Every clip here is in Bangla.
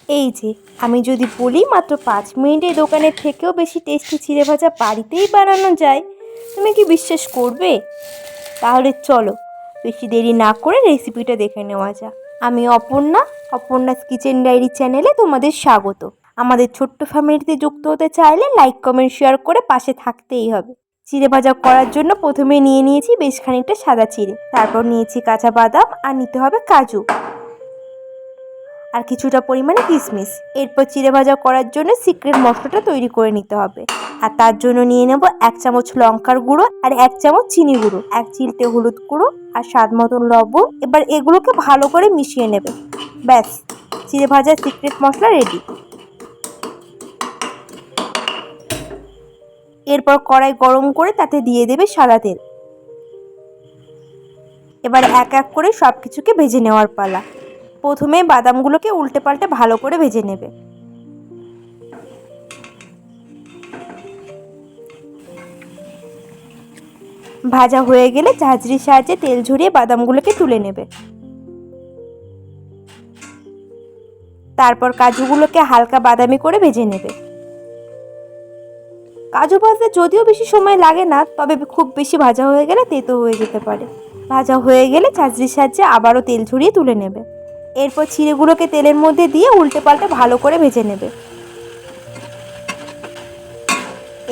এই যে আমি যদি বলি মাত্র 5 মিনিটে দোকানের থেকেও বেশি টেস্টি চিড়ে ভাজা বাড়িতেই বানানো যায়, তুমি কি বিশ্বাস করবে? তাহলে চলো বেশি দেরি না করে রেসিপিটা দেখে নেওয়া যাক। আমি অপর্ণাস কিচেন ডায়েরি চ্যানেলে তোমাদের স্বাগত। আমাদের ছোট্ট ফ্যামিলিতে যুক্ত হতে চাইলে লাইক কমেন্ট শেয়ার করে পাশে থাকতেই হবে। চিড়ে ভাজা করার জন্য প্রথমে নিয়ে নিয়েছি বেশ খানিকটা সাদা চিড়ে, তারপর নিয়েছি কাঁচা বাদাম আর নিতে হবে কাজু আর কিছুটা পরিমাণে কিশমিশ। এরপর চিড়ে ভাজা করার জন্য সিক্রেট মশলাটা তৈরি করে নিতে হবে। আর তার জন্য নিয়ে নেব 1 চামচ লঙ্কার গুঁড়ো আর 1 চামচ চিনি গুঁড়ো, 1 চিলটে হলুদ গুঁড়ো আর স্বাদ মতন লবণ। এবার এগুলোকে ভালো করে মিশিয়ে নেবে। ব্যাস, চিড়ে ভাজার সিক্রেট মশলা রেডি। এরপর কড়াই গরম করে তাতে দিয়ে দেবে সাদা তেল। এবার এক এক করে সব কিছুকে ভেজে নেওয়ার পালা। প্রথমে বাদামগুলোকে উল্টে পাল্টে ভালো করে ভেজে নেবে। ভাজা হয়ে গেলে ঝাঁঝরির সাহায্যে তেল ঝরিয়ে বাদামগুলোকে তুলে নেবে। তারপর কাজুগুলোকে হালকা বাদামি করে ভেজে নেবে। কাজু ভাজতে যদিও বেশি সময় লাগে না, তবে খুব বেশি ভাজা হয়ে গেলে তেতো হয়ে যেতে পারে। ভাজা হয়ে গেলে ঝাঁঝরির সাহায্যে আবারও তেল ঝরিয়ে তুলে নেবে। এরপর চিড়েগুলোকে তেলের মধ্যে দিয়ে উল্টে পাল্টে ভালো করে ভেজে নেবে।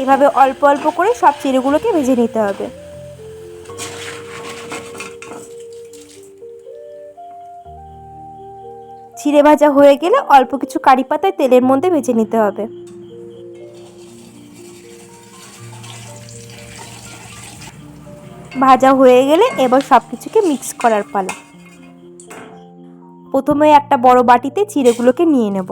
এভাবে অল্প অল্প করে সব চিড়েগুলোকে ভেজে নিতে হবে। চিড়ে ভাজা হয়ে গেলে অল্প কিছু কারি পাতায় তেলের মধ্যে ভেজে নিতে হবে। ভাজা হয়ে গেলে এবার সব কিছুকে মিক্স করার পালা। প্রথমে একটা বড় বাটিতে চিড়েগুলোকে নিয়ে নেব।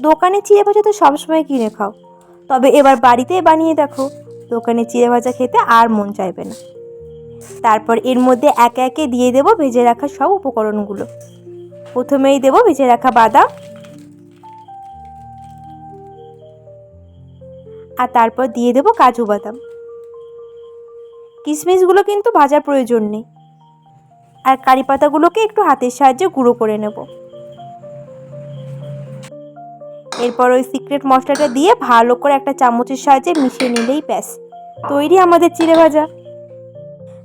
দোকানে চিড়ে ভাজা তো সবসময় কিনে খাও, তবে এবার বাড়িতে বানিয়ে দেখো, দোকানে চিড়ে ভাজা খেতে আর মন চাইবে না। তারপর এর মধ্যে একে একে দিয়ে দেব ভেজে রাখা সব উপকরণগুলো। প্রথমেই দেব ভেজে রাখা বাদাম, আর তারপর দিয়ে দেব কাজু বাদাম। কিশমিশগুলো কিন্তু ভাজার প্রয়োজন নেই। আর কারি পাতাগুলোকে একটু হাতের সাহায্যে গুঁড়ো করে নেব। এরপর ওই সিক্রেট মশলাটা দিয়ে ভালো করে একটা চামচের সাহায্যে মিশিয়ে নিলেই ব্যাস, তৈরি আমাদের চিড়ে ভাজা।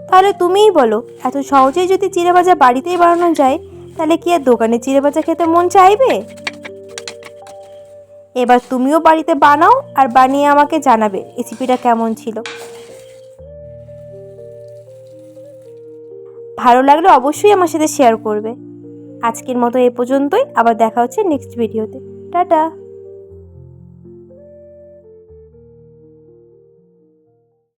তাহলে তুমিই বলো, এত সহজেই যদি চিড়ে ভাজা বাড়িতেই বানানো যায়, তাহলে কি আর দোকানে চিড়ে ভাজা খেতে মন চাইবে? এবার তুমিও বাড়িতে বানাও আর বানিয়ে আমাকে জানাবে রেসিপিটা কেমন ছিল। ভালো লাগলে অবশ্যই আমার সাথে শেয়ার করবে। আজকের মতো এ পর্যন্তই, আবার দেখা হচ্ছে নেক্সট ভিডিওতে। টাটা।